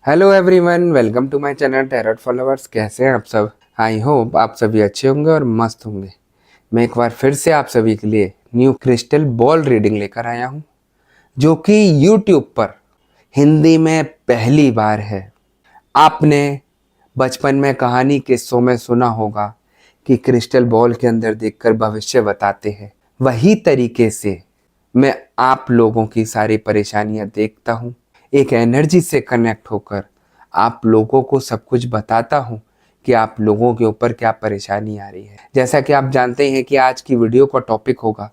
Hello everyone, welcome to my channel tarot followers. कैसे हैं आप सब? आई होप आप सभी अच्छे होंगे और मस्त होंगे। मैं एक बार फिर से आप सभी के लिए न्यू क्रिस्टल बॉल रीडिंग लेकर आया हूं, जो कि यूट्यूब पर हिंदी में पहली बार है। आपने बचपन में कहानी किस्सों में सुना होगा कि क्रिस्टल बॉल के अंदर देखकर भविष्य बताते हैं। वही तरीके से मैं आप लोगों की सारी परेशानियां देखता हूँ, एक एनर्जी से कनेक्ट होकर आप लोगों को सब कुछ बताता हूँ कि आप लोगों के ऊपर क्या परेशानी आ रही है। जैसा कि आप जानते हैं कि आज की वीडियो का टॉपिक होगा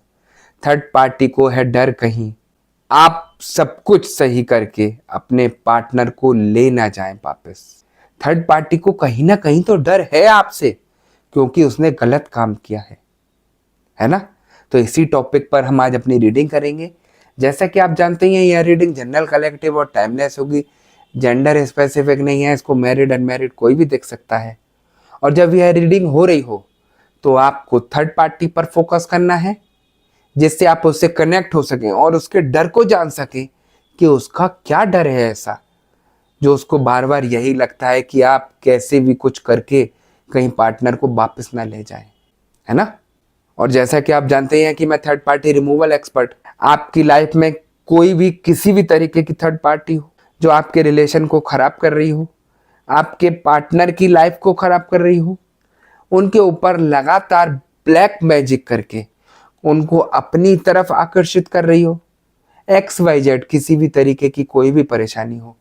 थर्ड पार्टी को है डर कहीं आप सब कुछ सही करके अपने पार्टनर को ले ना जाएं वापस। थर्ड पार्टी को कहीं ना कहीं तो डर है आपसे, क्योंकि उसने गलत काम किया है ना। तो इसी टॉपिक पर हम आज अपनी रीडिंग करेंगे। जैसा कि आप जानते हैं यह रीडिंग जनरल, कलेक्टिव और टाइमलेस होगी। जेंडर स्पेसिफिक नहीं है, इसको मैरिड अनमैरिड कोई भी देख सकता है। और जब यह रीडिंग हो रही हो तो आपको थर्ड पार्टी पर फोकस करना है, जिससे आप उससे कनेक्ट हो सकें और उसके डर को जान सकें कि उसका क्या डर है ऐसा, जो उसको बार बार यही लगता है कि आप कैसे भी कुछ करके कहीं पार्टनर को वापस ना ले जाएं, है ना। और जैसा कि आप जानते हैं कि मैं थर्ड पार्टी रिमूवल एक्सपर्ट। आपकी लाइफ में कोई भी किसी भी तरीके की थर्ड पार्टी हो जो आपके रिलेशन को खराब कर रही हो, आपके पार्टनर की लाइफ को खराब कर रही हो, उनके ऊपर लगातार ब्लैक मैजिक करके उनको अपनी तरफ आकर्षित कर रही हो, XYZ किसी भी तरीके की कोई भी परेशानी हो,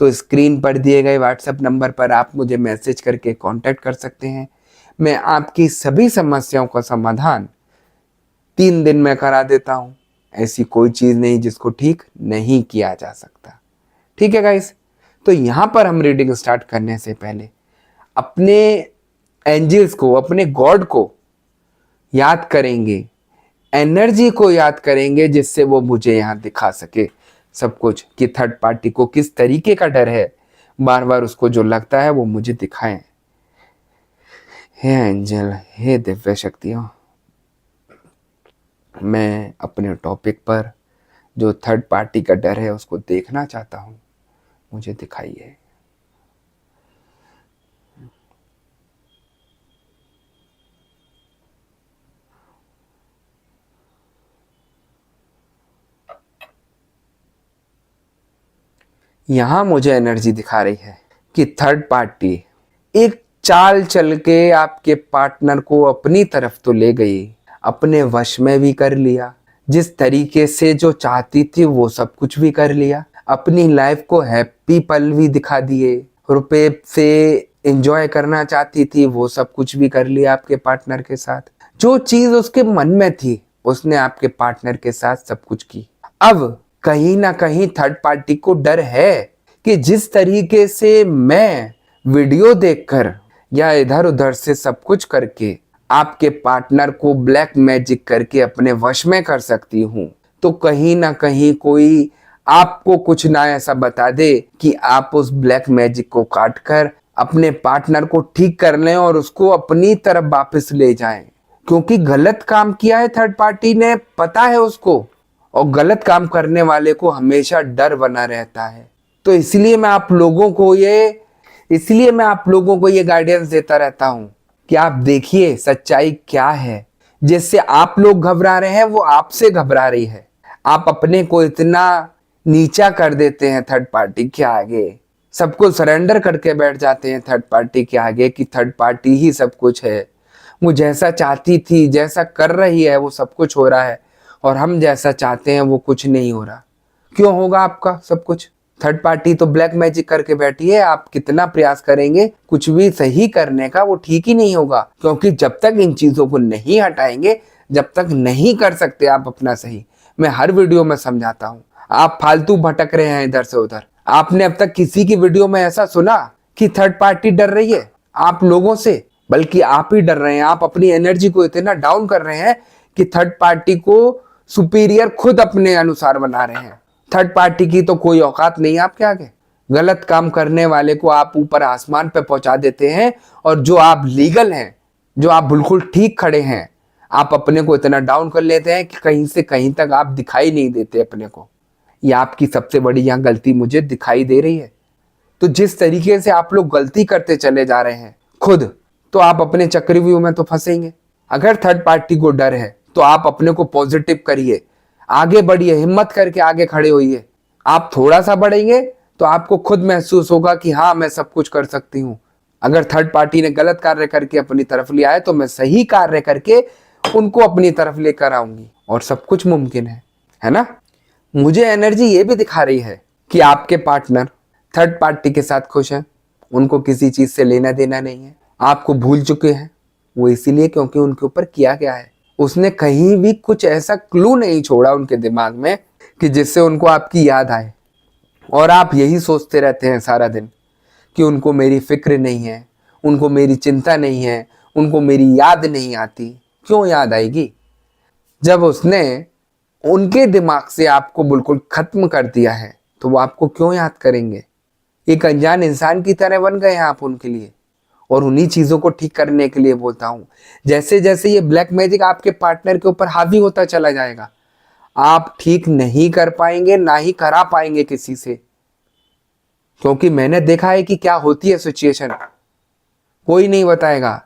तो स्क्रीन पर दिए गए व्हाट्सएप नंबर पर आप मुझे मैसेज करके कांटेक्ट कर सकते हैं। मैं आपकी सभी समस्याओं का समाधान 3 दिन में करा देता हूं। ऐसी कोई चीज नहीं जिसको ठीक नहीं किया जा सकता। ठीक है गाइस, तो यहां पर हम रीडिंग स्टार्ट करने से पहले अपने एंजल्स को, अपने गॉड को याद करेंगे, एनर्जी को याद करेंगे, जिससे वो मुझे यहां दिखा सके सब कुछ कि थर्ड पार्टी को किस तरीके का डर है। बार बार उसको जो लगता है वो मुझे दिखाएं। हे एंजल, हे दिव्य शक्तियों, मैं अपने टॉपिक पर जो थर्ड पार्टी का डर है उसको देखना चाहता हूं, मुझे दिखाइए। यहां मुझे एनर्जी दिखा रही है कि थर्ड पार्टी एक चाल चल के आपके पार्टनर को अपनी तरफ तो ले गई, अपने वश में भी कर लिया, जिस तरीके से जो चाहती थी वो सब कुछ भी कर लिया, अपनी लाइफ को हैप्पी पल भी दिखा दिए, रुपए से एंजॉय करना चाहती थी वो सब कुछ भी कर लिया आपके पार्टनर के साथ। जो चीज उसके मन में थी उसने आपके पार्टनर के साथ सब कुछ की। अब कहीं ना कहीं थर्ड पार्टी को डर है कि जिस तरीके से मैं वीडियो देखकर या इधर उधर से सब कुछ करके आपके पार्टनर को ब्लैक मैजिक करके अपने वश में कर सकती हूं, तो कहीं ना कहीं कोई आपको कुछ ना ऐसा बता दे कि आप उस ब्लैक मैजिक को काट कर अपने पार्टनर को ठीक कर लें और उसको अपनी तरफ वापस ले जाएं। क्योंकि गलत काम किया है थर्ड पार्टी ने, पता है उसको, और गलत काम करने वाले को हमेशा डर बना रहता है। तो इसलिए मैं आप लोगों को ये गाइडेंस देता रहता हूं कि आप देखिए सच्चाई क्या है। जिससे आप लोग घबरा रहे हैं वो आपसे घबरा रही है। आप अपने को इतना नीचा कर देते हैं थर्ड पार्टी के आगे, सबको सरेंडर करके बैठ जाते हैं थर्ड पार्टी के आगे कि थर्ड पार्टी ही सब कुछ है, वो जैसा चाहती थी, जैसा कर रही है वो सब कुछ हो रहा है, और हम जैसा चाहते हैं वो कुछ नहीं हो रहा। क्यों होगा आपका सब कुछ? थर्ड पार्टी तो ब्लैक मैजिक करके बैठी है। आप कितना प्रयास करेंगे कुछ भी सही करने का, वो ठीक ही नहीं होगा। क्योंकि जब तक इन चीजों को नहीं हटाएंगे, जब तक नहीं कर सकते आप अपना सही। मैं हर वीडियो में समझाता हूँ, आप फालतू भटक रहे हैं इधर से उधर। आपने अब तक किसी की वीडियो में ऐसा सुना कि थर्ड पार्टी डर रही है आप लोगों से? बल्कि आप ही डर रहे हैं। आप अपनी एनर्जी को इतना डाउन कर रहे हैं कि थर्ड पार्टी को सुपीरियर खुद अपने अनुसार बना रहे हैं। थर्ड पार्टी की तो कोई औकात नहीं है आपके आगे। गलत काम करने वाले को आप ऊपर आसमान पे पहुंचा देते हैं, और जो आप लीगल हैं, जो आप बिल्कुल ठीक खड़े हैं, आप अपने को इतना डाउन कर लेते हैं कि कहीं से कहीं तक आप दिखाई नहीं देते अपने को। ये आपकी सबसे बड़ी यहाँ गलती मुझे दिखाई दे रही है। तो जिस तरीके से आप लोग गलती करते चले जा रहे हैं खुद, तो आप अपने चक्रव्यूह में तो फंसेंगे। अगर थर्ड पार्टी को डर है तो आप अपने को पॉजिटिव करिए, आगे बढ़िए, हिम्मत करके आगे खड़े होइए। आप थोड़ा सा बढ़ेंगे तो आपको खुद महसूस होगा कि हाँ, मैं सब कुछ कर सकती हूँ। अगर थर्ड पार्टी ने गलत कार्य करके अपनी तरफ लिया है तो मैं सही कार्य करके उनको अपनी तरफ लेकर आऊंगी और सब कुछ मुमकिन है ना। मुझे एनर्जी ये भी दिखा रही है कि आपके पार्टनर थर्ड पार्टी के साथ खुश हैं, उनको किसी चीज से लेना देना नहीं है, आपको भूल चुके हैं। वो इसीलिए क्योंकि उनके ऊपर किया गया है। उसने कहीं भी कुछ ऐसा क्लू नहीं छोड़ा उनके दिमाग में कि जिससे उनको आपकी याद आए। और आप यही सोचते रहते हैं सारा दिन कि उनको मेरी फिक्र नहीं है, उनको मेरी चिंता नहीं है, उनको मेरी याद नहीं आती। क्यों याद आएगी जब उसने उनके दिमाग से आपको बिल्कुल खत्म कर दिया है, तो वो आपको क्यों याद करेंगे। एक अनजान इंसान की तरह बन गए हैं आप उनके लिए। और उन्हीं चीजों को ठीक करने के लिए बोलता हूं, जैसे जैसे ये ब्लैक मैजिक आपके पार्टनर के ऊपर हावी होता चला जाएगा, आप ठीक नहीं कर पाएंगे, ना ही करा पाएंगे किसी से। क्योंकि मैंने देखा है कि क्या होती है सिचुएशन, कोई नहीं बताएगा।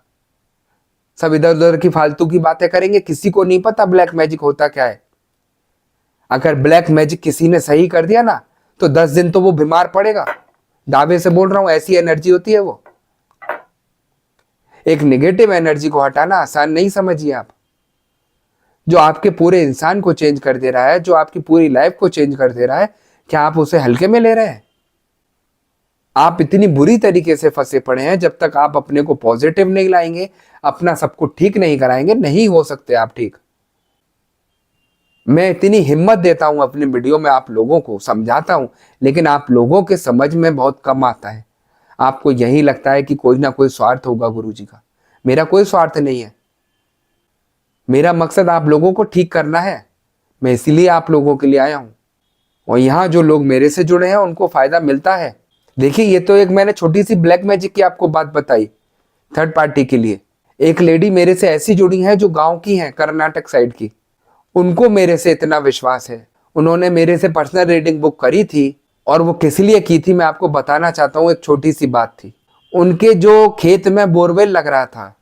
सब इधर उधर की फालतू की बातें करेंगे, किसी को नहीं पता ब्लैक मैजिक होता क्या है। अगर ब्लैक मैजिक किसी ने सही कर दिया ना, तो 10 दिन तो वो बीमार पड़ेगा। दावे से बोल रहा हूं, ऐसी एनर्जी होती है वो। एक नेगेटिव एनर्जी को हटाना आसान नहीं समझिए आप। जो आपके पूरे इंसान को चेंज कर दे रहा है, जो आपकी पूरी लाइफ को चेंज कर दे रहा है, क्या आप उसे हल्के में ले रहे हैं। आप इतनी बुरी तरीके से फंसे पड़े हैं, जब तक आप अपने को पॉजिटिव नहीं लाएंगे, अपना सब कुछ ठीक नहीं कराएंगे, नहीं हो सकते आप ठीक। मैं इतनी हिम्मत देता हूं अपनी वीडियो में, आप लोगों को समझाता हूं, लेकिन आप लोगों के समझ में बहुत कम आता है। आपको यही लगता है कि कोई ना कोई स्वार्थ होगा गुरुजी का। मेरा कोई स्वार्थ नहीं है। मेरा मकसद आप लोगों को ठीक करना है। मैं इसीलिए आप लोगों के लिए आया हूं। और यहाँ जो लोग मेरे से जुड़े हैं उनको फायदा मिलता है। देखिए, ये तो एक मैंने छोटी सी ब्लैक मैजिक की आपको बात बताई थर्ड पार्टी के लिए। एक लेडी मेरे से ऐसी जुड़ी है जो गांव की है, कर्नाटक साइड की। उनको मेरे से इतना विश्वास है, उन्होंने मेरे से पर्सनल रीडिंग बुक करी थी। और वो किस लिए की थी मैं आपको बताना चाहता हूँ। एक छोटी सी बात थी, उनके जो खेत में बोरवेल लग रहा था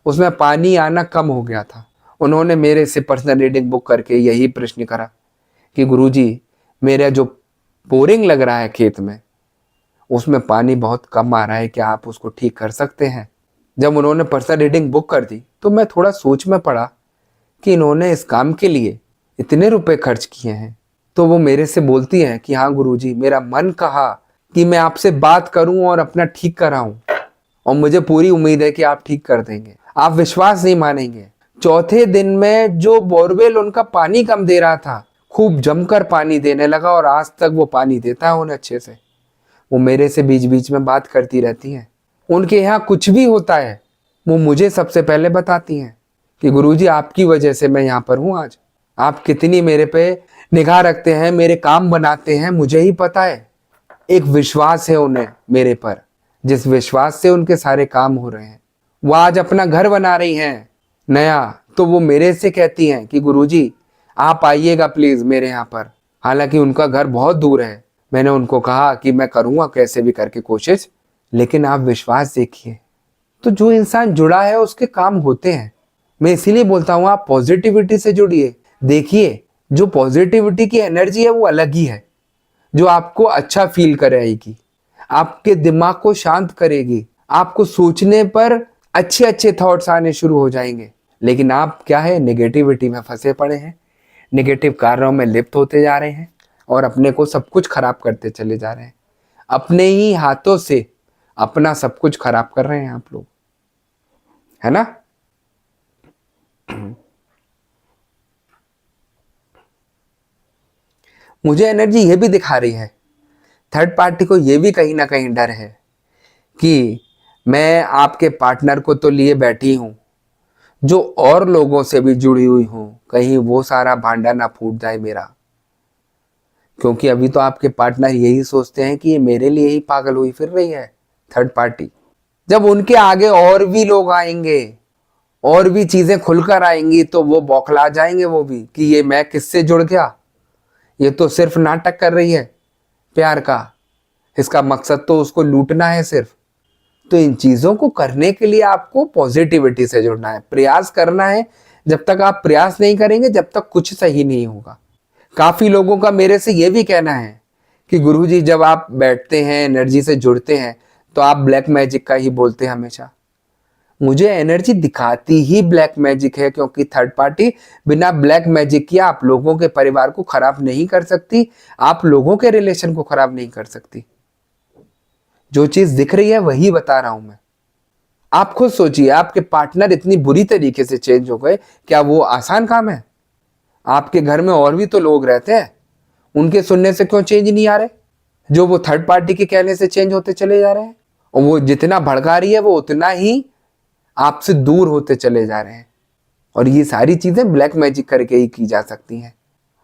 उसमें पानी आना कम हो गया था। उन्होंने मेरे से पर्सनल रीडिंग बुक करके यही प्रश्न करा कि गुरुजी, मेरा जो बोरिंग लग रहा है खेत में, उसमें पानी बहुत कम आ रहा है, क्या आप उसको ठीक कर सकते हैं। जब उन्होंने पर्सनल रीडिंग बुक कर दी तो मैं थोड़ा सोच में पड़ा कि इन्होंने इस काम के लिए इतने रुपए खर्च किए हैं। तो वो मेरे से बोलती हैं कि हाँ गुरुजी, मेरा मन कहा कि मैं आपसे बात करूं और अपना ठीक कराऊं, और मुझे पूरी उम्मीद है कि आप ठीक कर देंगे। आप विश्वास नहीं मानेंगे, चौथे दिन में जो बोरवेल उनका पानी कम दे रहा था, खूब जमकर पानी देने लगा, और आज तक वो पानी देता है उन्हें अच्छे से। वो मेरे से बीच बीच में बात करती रहती हैं। उनके यहाँ कुछ भी होता है वो मुझे सबसे पहले बताती हैं कि गुरुजी, आपकी वजह से मैं यहाँ पर हूँ आज। आप कितनी मेरे पे निगाह रखते हैं, मेरे काम बनाते हैं, मुझे ही पता है। एक विश्वास है उन्हें मेरे पर, जिस विश्वास से उनके सारे काम हो रहे हैं। वो आज अपना घर बना रही हैं नया, तो वो मेरे से कहती हैं कि गुरुजी आप आइएगा प्लीज मेरे यहाँ पर। हालांकि उनका घर बहुत दूर है। मैंने उनको कहा कि मैं करूँगा कैसे भी करके कोशिश, लेकिन आप विश्वास देखिए। तो जो इंसान जुड़ा है उसके काम होते हैं। मैं इसीलिए बोलता हूँ आप पॉजिटिविटी से जुड़िए। देखिए, जो पॉजिटिविटी की एनर्जी है वो अलग ही है, जो आपको अच्छा फील कराएगी, आपके दिमाग को शांत करेगी, आपको सोचने पर अच्छे अच्छे थॉट्स आने शुरू हो जाएंगे। लेकिन आप क्या है, नेगेटिविटी में फंसे पड़े हैं, नेगेटिव कार्यों में लिप्त होते जा रहे हैं और अपने को सब कुछ खराब करते चले जा रहे हैं। अपने ही हाथों से अपना सब कुछ खराब कर रहे हैं आप लोग, है ना। मुझे एनर्जी ये भी दिखा रही है, थर्ड पार्टी को ये भी कहीं ना कहीं डर है कि मैं आपके पार्टनर को तो लिए बैठी हूं, जो और लोगों से भी जुड़ी हुई हूं, कहीं वो सारा भांडा ना फूट जाए मेरा। क्योंकि अभी तो आपके पार्टनर यही सोचते हैं कि ये मेरे लिए ही पागल हुई फिर रही है थर्ड पार्टी। जब उनके आगे और भी लोग आएंगे, और भी चीजें खुलकर आएंगी, तो वो बौखला जाएंगे वो भी कि ये मैं किससे जुड़ गया, ये तो सिर्फ नाटक कर रही है प्यार का, इसका मकसद तो उसको लूटना है सिर्फ। तो इन चीजों को करने के लिए आपको पॉजिटिविटी से जुड़ना है, प्रयास करना है। जब तक आप प्रयास नहीं करेंगे, जब तक कुछ सही नहीं होगा। काफी लोगों का मेरे से ये भी कहना है कि गुरुजी जब आप बैठते हैं, एनर्जी से जुड़ते हैं, तो आप ब्लैक मैजिक का ही बोलते हैं हमेशा। मुझे एनर्जी दिखाती ही ब्लैक मैजिक है, क्योंकि थर्ड पार्टी बिना ब्लैक मैजिक किए आप लोगों के परिवार को खराब नहीं कर सकती, आप लोगों के रिलेशन को खराब नहीं कर सकती। जो चीज दिख रही है वही बता रहा हूं मैं। आप खुद सोचिए, आपके पार्टनर इतनी बुरी तरीके से चेंज हो गए, क्या वो आसान काम है? आपके घर में और भी तो लोग रहते हैं, उनके सुनने से क्यों चेंज नहीं आ रहे? जो वो थर्ड पार्टी के कहने से चेंज होते चले जा रहे हैं, और वो जितना भड़का रही है वो उतना ही आपसे दूर होते चले जा रहे हैं। और ये सारी चीजें ब्लैक मैजिक करके ही की जा सकती हैं।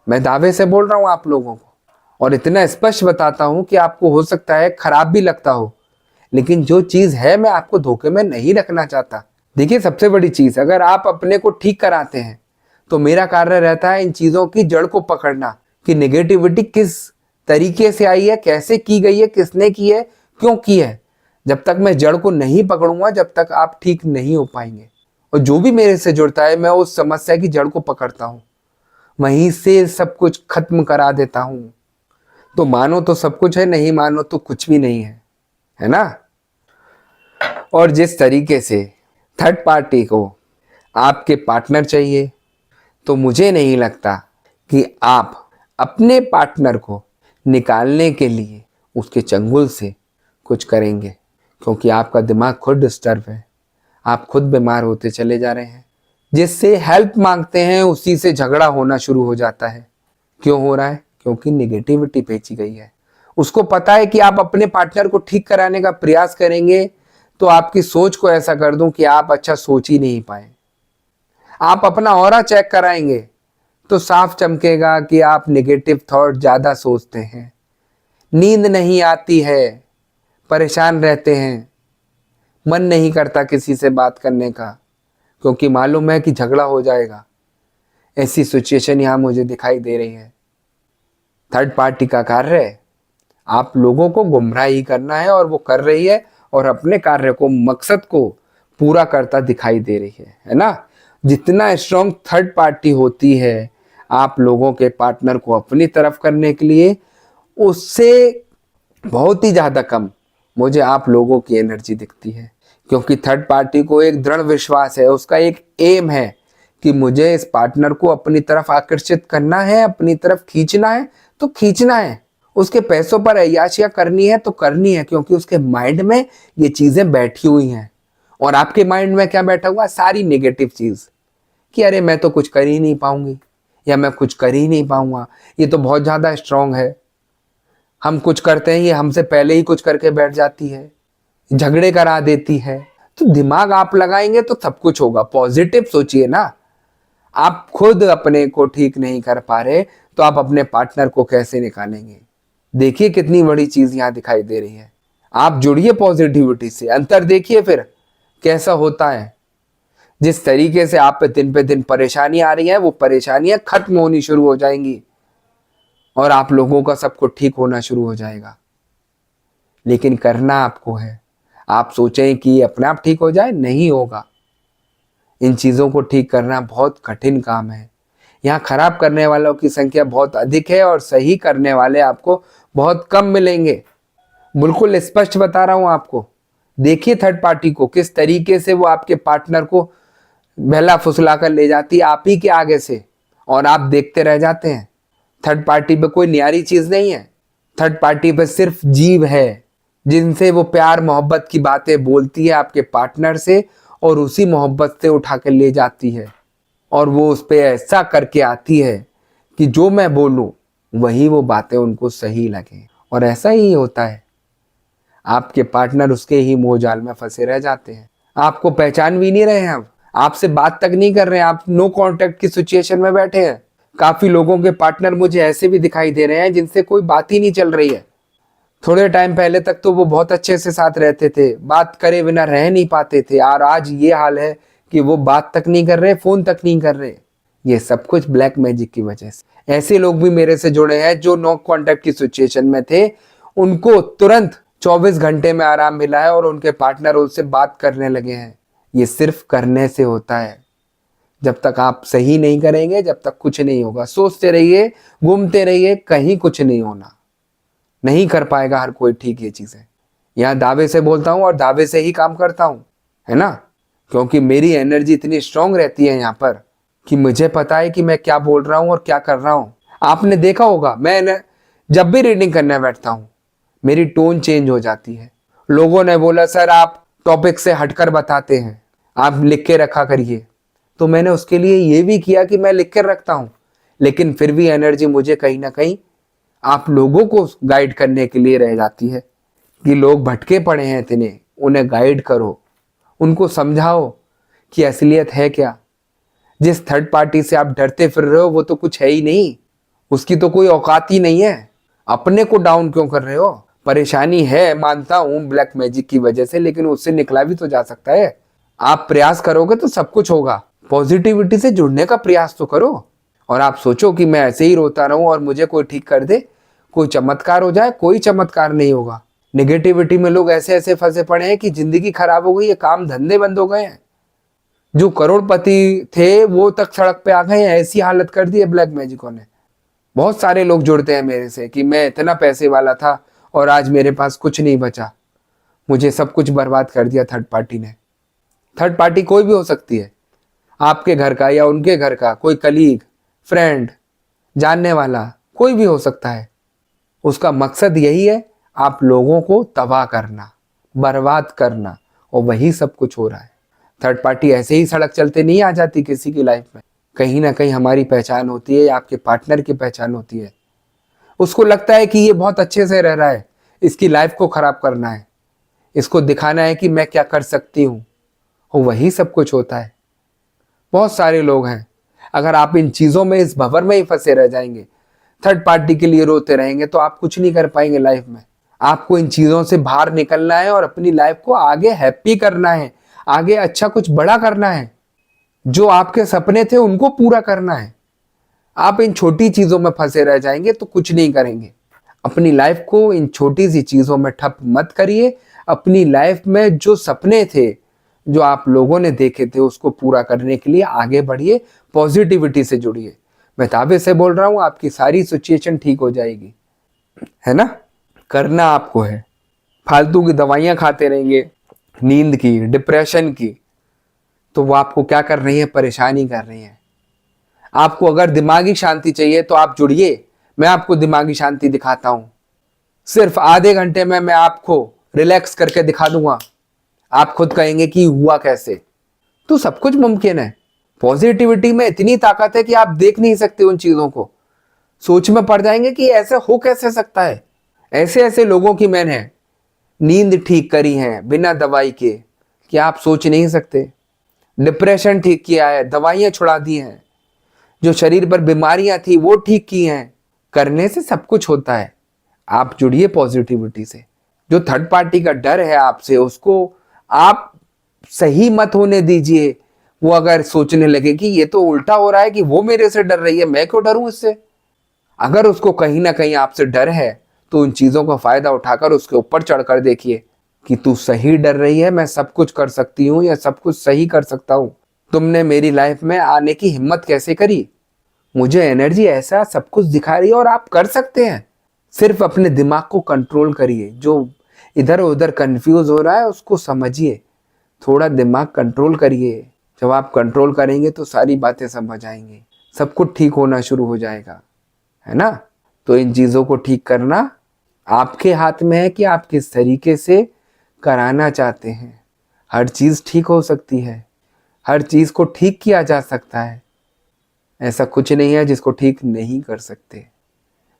मैं दावे से बोल रहा हूं आप लोगों को, और इतना स्पष्ट बताता हूं कि आपको हो सकता है खराब भी लगता हो, लेकिन जो चीज है मैं आपको धोखे में नहीं रखना चाहता। देखिए, सबसे बड़ी चीज, अगर आप अपने को ठीक कराते हैं तो मेरा कार्य रहता है इन चीजों की जड़ को पकड़ना, कि नेगेटिविटी किस तरीके से आई है, कैसे की गई है, किसने की है, क्यों की है। जब तक मैं जड़ को नहीं पकड़ूंगा, जब तक आप ठीक नहीं हो पाएंगे। और जो भी मेरे से जुड़ता है, मैं उस समस्या की जड़ को पकड़ता हूं, वहीं से सब कुछ खत्म करा देता हूं। तो मानो तो सब कुछ है, नहीं मानो तो कुछ भी नहीं है ना? और जिस तरीके से थर्ड पार्टी को आपके पार्टनर चाहिए, तो मुझे नहीं लगता कि आप अपने पार्टनर को निकालने के लिए उसके चंगुल से कुछ करेंगे, क्योंकि आपका दिमाग खुद डिस्टर्ब है, आप खुद बीमार होते चले जा रहे हैं। जिससे हेल्प मांगते हैं उसी से झगड़ा होना शुरू हो जाता है। क्यों हो रहा है? क्योंकि नेगेटिविटी बेची गई है। उसको पता है कि आप अपने पार्टनर को ठीक कराने का प्रयास करेंगे तो आपकी सोच को ऐसा कर दूं कि आप अच्छा सोच ही नहीं पाए। आप अपना ऑरा चेक कराएंगे तो साफ चमकेगा कि आप नेगेटिव थॉट ज्यादा सोचते हैं, नींद नहीं आती है, परेशान रहते हैं, मन नहीं करता किसी से बात करने का, क्योंकि मालूम है कि झगड़ा हो जाएगा। ऐसी सिचुएशन यहां मुझे दिखाई दे रही है। थर्ड पार्टी का कार्य है आप लोगों को गुमराही करना है, और वो कर रही है, और अपने कार्य को, मकसद को पूरा करता दिखाई दे रही है ना? जितना स्ट्रॉन्ग थर्ड पार्टी होती है आप लोगों के पार्टनर को अपनी तरफ करने के लिए, उससे बहुत ही ज्यादा कम मुझे आप लोगों की एनर्जी दिखती है। क्योंकि थर्ड पार्टी को एक दृढ़ विश्वास है, उसका एक एम है कि मुझे इस पार्टनर को अपनी तरफ आकर्षित करना है, अपनी तरफ खींचना है तो खींचना है, उसके पैसों पर अय्याशियां करनी है तो करनी है, क्योंकि उसके माइंड में ये चीजें बैठी हुई हैं। और आपके माइंड में क्या बैठा हुआ? सारी नेगेटिव चीज, कि अरे मैं तो कुछ कर ही नहीं पाऊंगी, या मैं कुछ कर ही नहीं पाऊंगा, ये तो बहुत ज्यादा स्ट्रांग है, हम कुछ करते हैं ये हमसे पहले ही कुछ करके बैठ जाती है, झगड़े करा देती है। तो दिमाग आप लगाएंगे तो सब कुछ होगा। पॉजिटिव सोचिए ना। आप खुद अपने को ठीक नहीं कर पा रहे तो आप अपने पार्टनर को कैसे निकालेंगे? देखिए कितनी बड़ी चीज यहां दिखाई दे रही है। आप जुड़िए पॉजिटिविटी से, अंतर देखिए फिर कैसा होता है। जिस तरीके से आप पे दिन परेशानी आ रही है, वो परेशानियां खत्म होनी शुरू हो जाएंगी और आप लोगों का सब कुछ ठीक होना शुरू हो जाएगा। लेकिन करना आपको है। आप सोचें कि अपने आप ठीक हो जाए, नहीं होगा। इन चीजों को ठीक करना बहुत कठिन काम है। यहाँ खराब करने वालों की संख्या बहुत अधिक है और सही करने वाले आपको बहुत कम मिलेंगे। बिल्कुल स्पष्ट बता रहा हूं आपको। देखिए थर्ड पार्टी को किस तरीके से वो आपके पार्टनर को बहला फुसला कर ले जाती है आप ही के आगे से, और आप देखते रह जाते हैं। थर्ड पार्टी पे कोई न्यारी चीज नहीं है। थर्ड पार्टी पे सिर्फ जीव है जिनसे वो प्यार मोहब्बत की बातें बोलती है आपके पार्टनर से, और उसी मोहब्बत से उठा के ले जाती है, और वो उस पर ऐसा करके आती है कि जो मैं बोलूं वही वो बातें उनको सही लगे। और ऐसा ही होता है, आपके पार्टनर उसके ही मोह जाल में फंसे रह जाते हैं। आपको पहचान भी नहीं रहे हैं, अब आपसे बात तक नहीं कर रहे हैं, आप नो कांटेक्ट की सिचुएशन में बैठे हैं। काफी लोगों के पार्टनर मुझे ऐसे भी दिखाई दे रहे हैं जिनसे कोई बात ही नहीं चल रही है। थोड़े टाइम पहले तक तो वो बहुत अच्छे से साथ रहते थे, बात करे बिना रह नहीं पाते थे, और आज ये हाल है कि वो बात तक नहीं कर रहे, फोन तक नहीं कर रहे। ये सब कुछ ब्लैक मैजिक की वजह से। ऐसे लोग भी मेरे से जुड़े हैं जो नो कांटेक्ट की सिचुएशन में थे, उनको तुरंत 24 घंटे में आराम मिला है और उनके पार्टनर उनसे बात करने लगे हैं। ये सिर्फ करने से होता है। जब तक आप सही नहीं करेंगे, जब तक कुछ नहीं होगा। सोचते रहिए, घूमते रहिए, कहीं कुछ नहीं होना, नहीं कर पाएगा हर कोई ठीक ये चीजें। यहाँ दावे से बोलता हूँ और दावे से ही काम करता हूँ, है ना, क्योंकि मेरी एनर्जी इतनी स्ट्रांग रहती है यहाँ पर कि मुझे पता है कि मैं क्या बोल रहा हूँ और क्या कर रहा हूँ। आपने देखा होगा, मैं जब भी रीडिंग करने बैठता हूँ मेरी टोन चेंज हो जाती है। लोगों ने बोला सर आप टॉपिक से हटकर बताते हैं, आप लिख के रखा करिए। तो मैंने उसके लिए ये भी किया कि मैं लिख कर रखता हूँ, लेकिन फिर भी एनर्जी मुझे कहीं ना कहीं आप लोगों को गाइड करने के लिए रह जाती है कि लोग भटके पड़े हैं इतने, उन्हें गाइड करो, उनको समझाओ कि असलियत है क्या। जिस थर्ड पार्टी से आप डरते फिर रहे हो वो तो कुछ है ही नहीं, उसकी तो कोई औकात ही नहीं है। अपने को डाउन क्यों कर रहे हो? परेशानी है मानता हूं ब्लैक मैजिक की वजह से, लेकिन उससे निकला भी तो जा सकता है। आप प्रयास करोगे तो सब कुछ होगा। पॉजिटिविटी से जुड़ने का प्रयास तो करो। और आप सोचो कि मैं ऐसे ही रोता रहूं और मुझे कोई ठीक कर दे, कोई चमत्कार हो जाए, कोई चमत्कार नहीं होगा। नेगेटिविटी में लोग ऐसे ऐसे फंसे पड़े हैं कि जिंदगी खराब हो गई है, काम धंधे बंद हो गए हैं। जो करोड़पति थे वो तक सड़क पे आ गए हैं, ऐसी हालत कर दी है ब्लैक मैजिकों ने। बहुत सारे लोग जुड़ते हैं मेरे से कि मैं इतना पैसे वाला था और आज मेरे पास कुछ नहीं बचा, मुझे सब कुछ बर्बाद कर दिया थर्ड पार्टी ने। थर्ड पार्टी कोई भी हो सकती है, आपके घर का या उनके घर का कोई कलीग, फ्रेंड, जानने वाला, कोई भी हो सकता है। उसका मकसद यही है आप लोगों को तबाह करना, बर्बाद करना, और वही सब कुछ हो रहा है। थर्ड पार्टी ऐसे ही सड़क चलते नहीं आ जाती किसी की लाइफ में। कहीं ना कहीं हमारी पहचान होती है या आपके पार्टनर की पहचान होती है। उसको लगता है कि ये बहुत अच्छे से रह रहा है, इसकी लाइफ को खराब करना है, इसको दिखाना है कि मैं क्या कर सकती हूँ, और वही सब कुछ होता है। बहुत सारे लोग हैं, अगर आप इन चीज़ों में, इस भंवर में ही फंसे रह जाएंगे, थर्ड पार्टी के लिए रोते रहेंगे, तो आप कुछ नहीं कर पाएंगे लाइफ में। आपको इन चीज़ों से बाहर निकलना है और अपनी लाइफ को आगे हैप्पी करना है, आगे अच्छा कुछ बड़ा करना है। जो आपके सपने थे उनको पूरा करना है। आप इन छोटी चीज़ों में फंसे रह जाएंगे तो कुछ नहीं करेंगे। अपनी लाइफ को इन छोटी सी चीज़ों में ठप मत करिए। अपनी लाइफ में जो सपने थे, जो आप लोगों ने देखे थे, उसको पूरा करने के लिए आगे बढ़िए, पॉजिटिविटी से जुड़िए। मैं दावे से बोल रहा हूँ आपकी सारी सिचुएशन ठीक हो जाएगी, है ना। करना आपको है। फालतू की दवाइयाँ खाते रहेंगे, नींद की, डिप्रेशन की, तो वो आपको क्या कर रही है? परेशानी कर रही है। आपको अगर दिमागी शांति चाहिए तो आप जुड़िए, मैं आपको दिमागी शांति दिखाता हूं। सिर्फ आधे घंटे में मैं आपको रिलैक्स करके दिखा दूंगा। आप खुद कहेंगे कि हुआ कैसे। तो सब कुछ मुमकिन है। पॉजिटिविटी में इतनी ताकत है कि आप देख नहीं सकते उन चीजों को, सोच में पड़ जाएंगे कि ऐसे हो कैसे सकता है। ऐसे ऐसे लोगों की मैंने नींद ठीक करी है बिना दवाई के कि आप सोच नहीं सकते। डिप्रेशन ठीक किया है, दवाइयां छुड़ा दी हैं, जो शरीर पर बीमारियां थी वो ठीक की हैं। करने से सब कुछ होता है। आप जुड़िए पॉजिटिविटी से। जो थर्ड पार्टी का डर है आपसे, उसको आप सही मत होने दीजिए। वो अगर सोचने लगे कि ये तो उल्टा हो रहा है, कि वो मेरे से डर रही है, मैं क्यों डरूं इससे। अगर उसको कहीं ना कहीं आपसे डर है तो उन चीजों का फायदा उठाकर उसके ऊपर चढ़कर देखिए कि तू सही डर रही है, मैं सब कुछ कर सकती हूँ या सब कुछ सही कर सकता हूँ। तुमने मेरी लाइफ में आने की हिम्मत कैसे करी? मुझे एनर्जी ऐसा सब कुछ दिखा रही है और आप कर सकते हैं। सिर्फ अपने दिमाग को कंट्रोल करिए। जो इधर उधर कंफ्यूज हो रहा है उसको समझिए, थोड़ा दिमाग कंट्रोल करिए। जब आप कंट्रोल करेंगे तो सारी बातें समझ आएंगी, सब कुछ ठीक होना शुरू हो जाएगा, है ना। तो इन चीज़ों को ठीक करना आपके हाथ में है कि आप किस तरीके से कराना चाहते हैं। हर चीज़ ठीक हो सकती है, हर चीज़ को ठीक किया जा सकता है। ऐसा कुछ नहीं है जिसको ठीक नहीं कर सकते।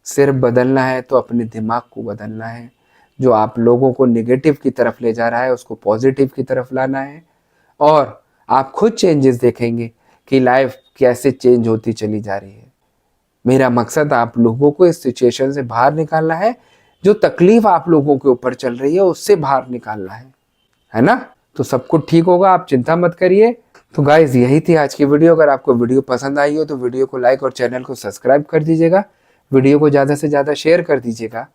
सिर्फ बदलना है तो अपने दिमाग को बदलना है। जो आप लोगों को नेगेटिव की तरफ ले जा रहा है उसको पॉजिटिव की तरफ लाना है, और आप खुद चेंजेस देखेंगे कि लाइफ कैसे चेंज होती चली जा रही है। मेरा मकसद आप लोगों को इस सिचुएशन से बाहर निकालना है। जो तकलीफ आप लोगों के ऊपर चल रही है उससे बाहर निकालना है ना। तो सब कुछ ठीक होगा, आप चिंता मत करिए। तो गाइज यही थी आज की वीडियो। अगर आपको वीडियो पसंद आई हो तो वीडियो को लाइक और चैनल को सब्सक्राइब कर दीजिएगा। वीडियो को ज़्यादा से ज़्यादा शेयर कर दीजिएगा।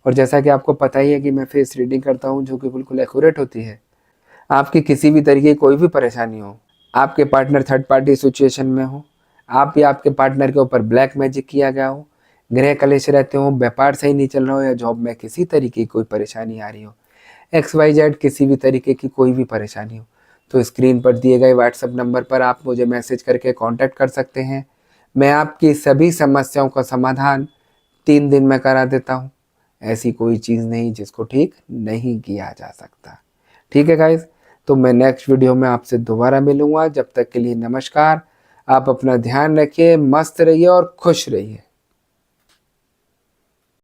और जैसा कि आपको पता ही है कि मैं फेस रीडिंग करता हूँ जो कि बिल्कुल एक्यूरेट होती है। आपकी किसी भी तरीके की कोई भी परेशानी हो, आपके पार्टनर थर्ड पार्टी सिचुएशन में हो, आप या आपके पार्टनर के ऊपर ब्लैक मैजिक किया गया हो, गृह कलेश रहते हो, व्यापार सही नहीं चल रहा हो या जॉब में किसी तरीके की कोई परेशानी आ रही हो, XYZ किसी भी तरीके की कोई भी परेशानी हो, तो स्क्रीन पर दिए गए व्हाट्सएप नंबर पर आप मुझे मैसेज करके कांटेक्ट कर सकते हैं। मैं आपकी सभी समस्याओं का समाधान 3 दिन में करा देता हूँ। ऐसी कोई चीज़ नहीं जिसको ठीक नहीं किया जा सकता। ठीक है गाइज, तो मैं नेक्स्ट वीडियो में आपसे दोबारा मिलूंगा। जब तक के लिए नमस्कार। आप अपना ध्यान रखिए, मस्त रहिए और खुश रहिए।